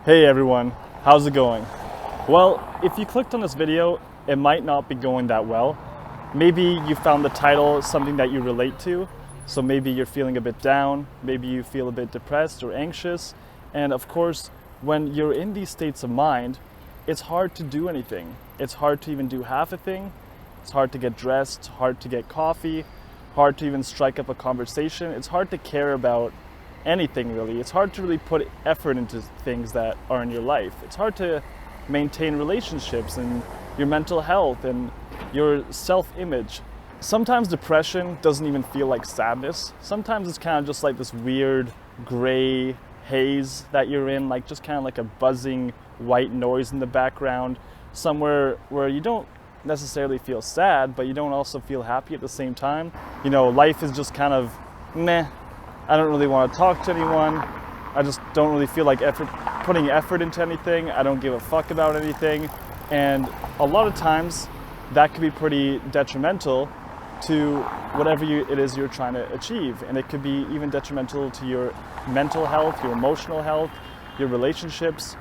Hey everyone, how's it going? Well, if you clicked on this video, it might not be going that well. Maybe you found the title something that you relate to, so maybe you're feeling a bit down, maybe you feel a bit depressed or anxious, and of course, when you're in these states of mind, it's hard to do anything. It's hard to even do half a thing. It's hard to get dressed, hard to get coffee, hard to even strike up a conversation. It's hard to care about anything really. It's hard to really put effort into things that are in your life. It's hard to maintain relationships and your mental health and your self-image. Sometimes depression doesn't even feel like sadness. Sometimes it's kind of just like this weird gray haze that you're in, like just kind of like a buzzing white noise in the background, somewhere where you don't necessarily feel sad, but you don't also feel happy at the same time. You know, life is just kind of meh. I don't really want to talk to anyone. I just don't really feel like putting effort into anything. I don't give a fuck about anything. And a lot of times that could be pretty detrimental to whatever it is you're trying to achieve. And it could be even detrimental to your mental health, your emotional health, your relationships.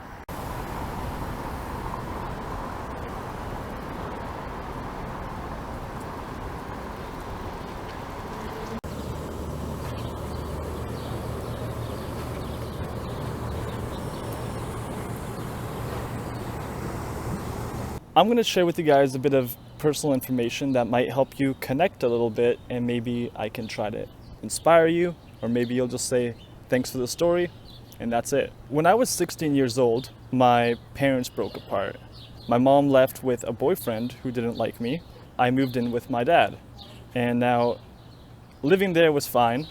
I'm going to share with you guys a bit of personal information that might help you connect a little bit, and maybe I can try to inspire you, or maybe you'll just say thanks for the story and that's it. When I was 16 years old, my parents broke apart. My mom left with a boyfriend who didn't like me. I moved in with my dad, and now living there was fine,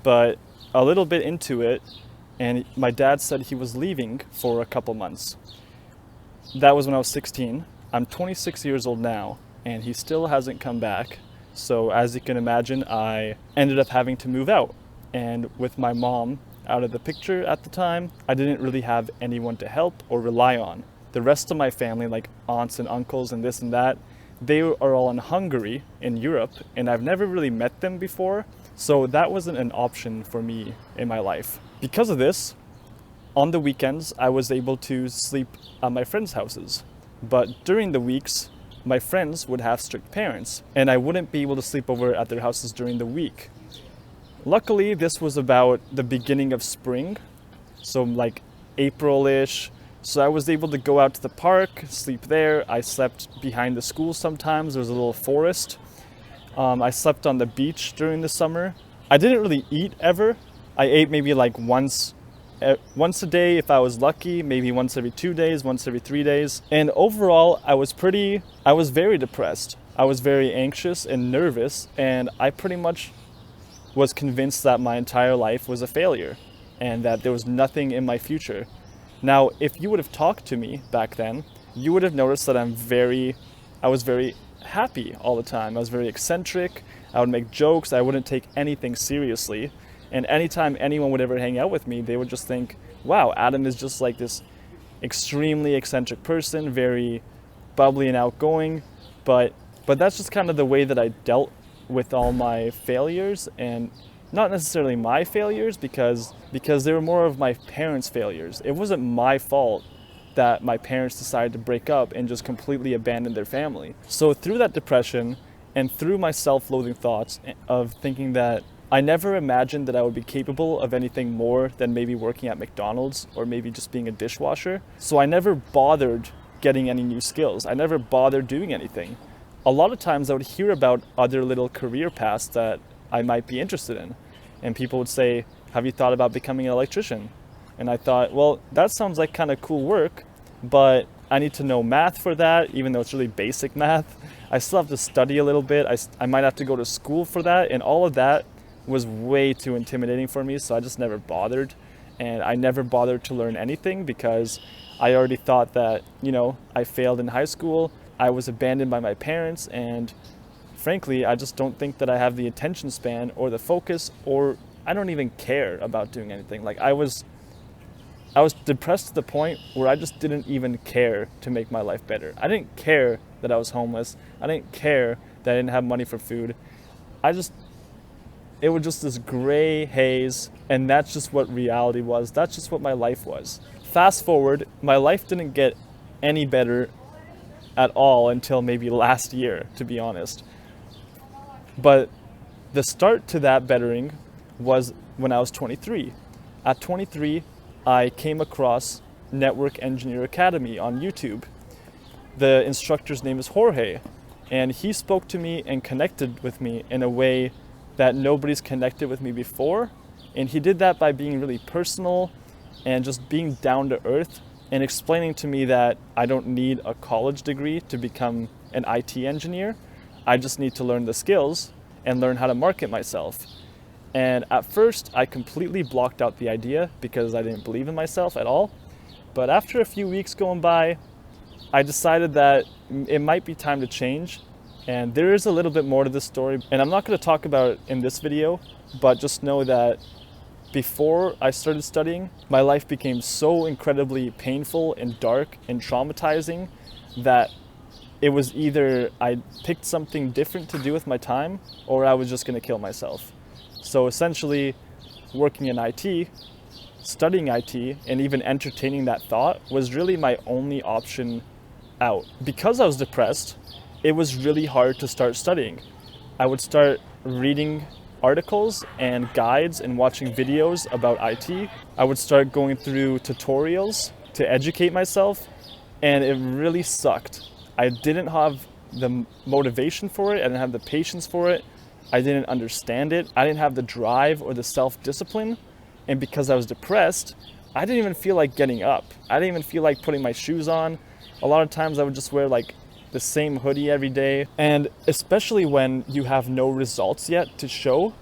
but a little bit into it, and my dad said he was leaving for a couple months. That was when I was 16. I'm 26 years old now, and he still hasn't come back. So as you can imagine, I ended up having to move out. And with my mom out of the picture at the time, I didn't really have anyone to help or rely on. The rest of my family, like aunts and uncles and this and that, they are all in Hungary, in Europe, and I've never really met them before. So that wasn't an option for me in my life. Because of this, on the weekends, I was able to sleep at my friends' houses. But during the weeks, my friends would have strict parents, and I wouldn't be able to sleep over at their houses during the week. Luckily, this was about the beginning of spring, so like April-ish. So I was able to go out to the park, sleep there. I slept behind the school sometimes. There was a little forest. I slept on the beach during the summer. I didn't really eat ever. I ate maybe like once a day if I was lucky, maybe once every 2 days, once every 3 days. And overall, I was very depressed. I was very anxious and nervous, and I pretty much was convinced that my entire life was a failure and that there was nothing in my future. Now, if you would have talked to me back then, you would have noticed that I was very happy all the time. I was very eccentric. I would make jokes. I wouldn't take anything seriously. And anytime anyone would ever hang out with me, they would just think, wow, Adam is just like this extremely eccentric person, very bubbly and outgoing. But that's just kind of the way that I dealt with all my failures, and not necessarily my failures because they were more of my parents' failures. It wasn't my fault that my parents decided to break up and just completely abandon their family. So through that depression and through my self-loathing thoughts of thinking that I never imagined that I would be capable of anything more than maybe working at McDonald's or maybe just being a dishwasher. So I never bothered getting any new skills. I never bothered doing anything. A lot of times I would hear about other little career paths that I might be interested in. And people would say, have you thought about becoming an electrician? And I thought, well, that sounds like kind of cool work, but I need to know math for that, even though it's really basic math. I still have to study a little bit. I might have to go to school for that, and all of that was way too intimidating for me, so I just never bothered. And I never bothered to learn anything because I already thought that, I failed in high school, I was abandoned by my parents, and frankly, I just don't think that I have the attention span or the focus, or I don't even care about doing anything. Like I was depressed to the point where I just didn't even care to make my life better. I didn't care that I was homeless. I didn't care that I didn't have money for food. It was just this gray haze, and that's just what reality was. That's just what my life was. Fast forward, my life didn't get any better at all until maybe last year, to be honest. But the start to that bettering was when I was 23. At 23, I came across Network Engineer Academy on YouTube. The instructor's name is Jorge, and he spoke to me and connected with me in a way that nobody's connected with me before. And he did that by being really personal and just being down to earth and explaining to me that I don't need a college degree to become an IT engineer. I just need to learn the skills and learn how to market myself. And at first, I completely blocked out the idea because I didn't believe in myself at all. But after a few weeks going by, I decided that it might be time to change. And there is a little bit more to this story. And I'm not going to talk about it in this video, but just know that before I started studying, my life became so incredibly painful and dark and traumatizing that it was either I picked something different to do with my time or I was just going to kill myself. So essentially, working in IT, studying IT, and even entertaining that thought was really my only option out. Because I was depressed, it was really hard to start studying. I would start reading articles and guides and watching videos about IT. I would start going through tutorials to educate myself, and it really sucked. I didn't have the motivation for it. I didn't have the patience for it. I didn't understand it. I didn't have the drive or the self-discipline. And because I was depressed, I didn't even feel like getting up. I didn't even feel like putting my shoes on. A lot of times I would just wear like the same hoodie every day. And especially when you have no results yet to show,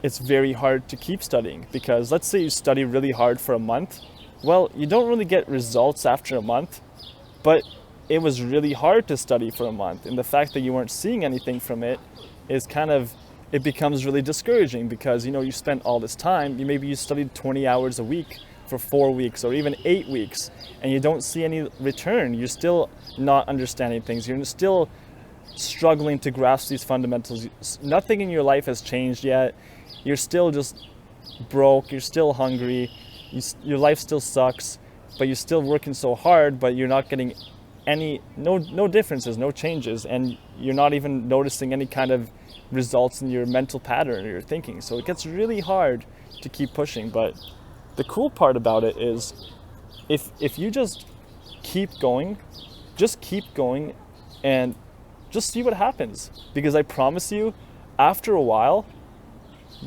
it's very hard to keep studying. Because let's say you study really hard for a month. Well, you don't really get results after a month, but it was really hard to study for a month. And the fact that you weren't seeing anything from it is it becomes really discouraging because, you spent all this time, maybe you studied 20 hours a week for 4 weeks or even 8 weeks, and you don't see any return. You're still not understanding things. You're still struggling to grasp these fundamentals. Nothing in your life has changed yet. You're still just broke. You're still hungry. Your life still sucks, but you're still working so hard, but you're not getting no differences, no changes, and you're not even noticing any kind of results in your mental pattern or your thinking. So it gets really hard to keep pushing. But the cool part about it is if you just keep going and just see what happens. Because I promise you, after a while,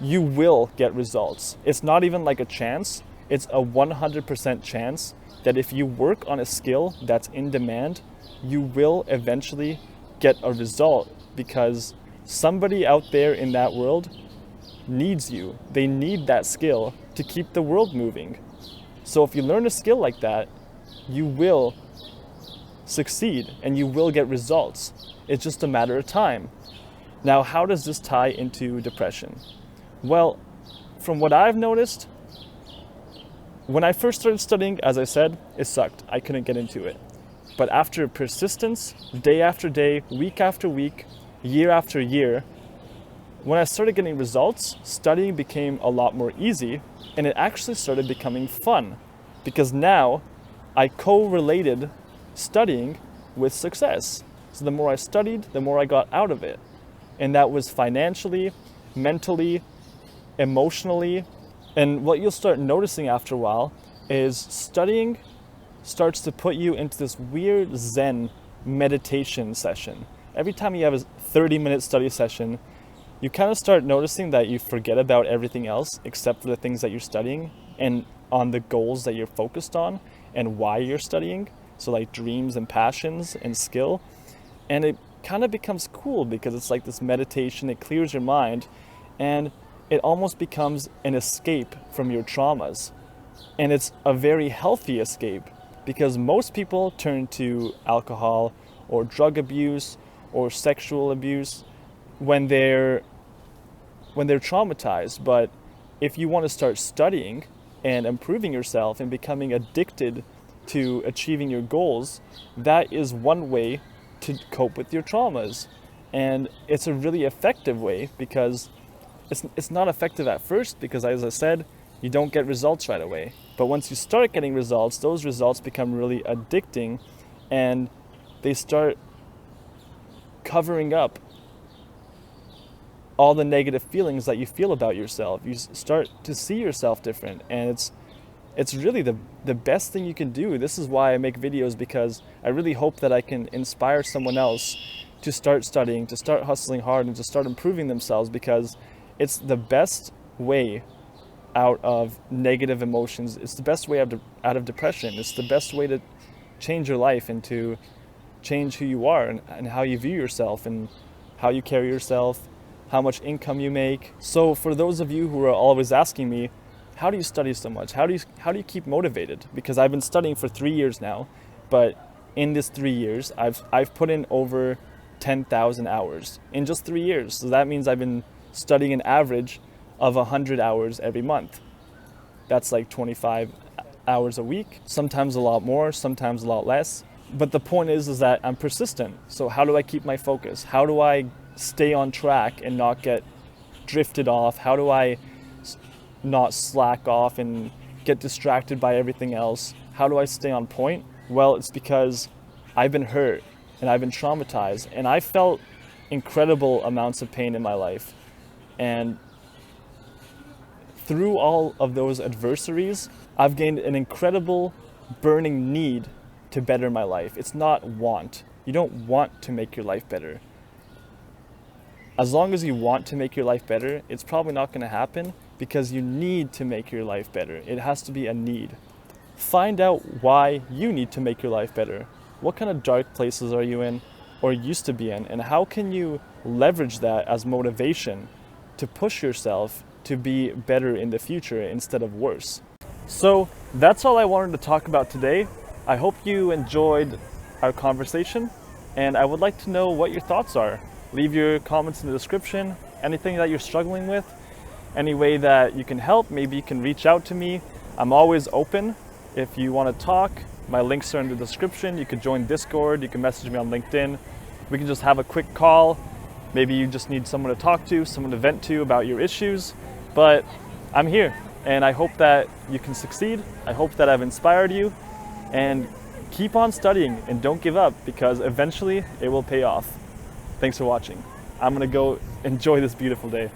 you will get results. It's not even like a chance, it's a 100% chance that if you work on a skill that's in demand, you will eventually get a result because somebody out there in that world needs you. They need that skill to keep the world moving. So if you learn a skill like that, you will succeed and you will get results. It's just a matter of time. Now, how does this tie into depression? Well, from what I've noticed, when I first started studying, as I said, it sucked. I couldn't get into it. But after persistence, day after day, week after week, year after year, when I started getting results, studying became a lot more easy, and it actually started becoming fun. Because now, I correlated studying with success. So the more I studied, the more I got out of it. And that was financially, mentally, emotionally. And what you'll start noticing after a while is studying starts to put you into this weird Zen meditation session. Every time you have a 30-minute study session, you kind of start noticing that you forget about everything else except for the things that you're studying and on the goals that you're focused on and why you're studying. So like dreams and passions and skill. And it kind of becomes cool because it's like this meditation. It clears your mind and it almost becomes an escape from your traumas. And it's a very healthy escape because most people turn to alcohol or drug abuse or sexual abuse when they're traumatized. But if you want to start studying and improving yourself and becoming addicted to achieving your goals, that is one way to cope with your traumas. And it's a really effective way because it's not effective at first because, as I said, You don't get results right away. But once you start getting results, those results become really addicting, and they start covering up all the negative feelings that you feel about yourself. You start to see yourself different, and it's really the best thing you can do. This is why I make videos, because I really hope that I can inspire someone else to start studying, to start hustling hard, and to start improving themselves, because it's the best way out of negative emotions. It's the best way out of depression. It's the best way to change your life and to change who you are and how you view yourself and how you carry yourself, how much income you make. So for those of you who are always asking me, how do you study so much? How do you keep motivated? Because I've been studying for 3 years now, but in this 3 years, I've put in over 10,000 hours in just 3 years. So that means I've been studying an average of 100 hours every month. That's like 25 hours a week, sometimes a lot more, sometimes a lot less. But the point is that I'm persistent. So how do I keep my focus? How do I stay on track and not get drifted off? How do I not slack off and get distracted by everything else? How do I stay on point? Well, it's because I've been hurt and I've been traumatized, and I felt incredible amounts of pain in my life. And through all of those adversaries, I've gained an incredible burning need to better my life. It's not want. You don't want to make your life better. As long as you want to make your life better, it's probably not going to happen, because you need to make your life better. It has to be a need. Find out why you need to make your life better. What kind of dark places are you in or used to be in, and how can you leverage that as motivation to push yourself to be better in the future instead of worse? So that's all I wanted to talk about today. I hope you enjoyed our conversation, and I would like to know what your thoughts are. Leave your comments in the description, anything that you're struggling with, any way that you can help. Maybe you can reach out to me. I'm always open. If you want to talk, my links are in the description. You can join Discord, you can message me on LinkedIn. We can just have a quick call. Maybe you just need someone to talk to, someone to vent to about your issues, but I'm here, and I hope that you can succeed. I hope that I've inspired you, and keep on studying and don't give up, because eventually it will pay off. Thanks for watching. I'm gonna go enjoy this beautiful day.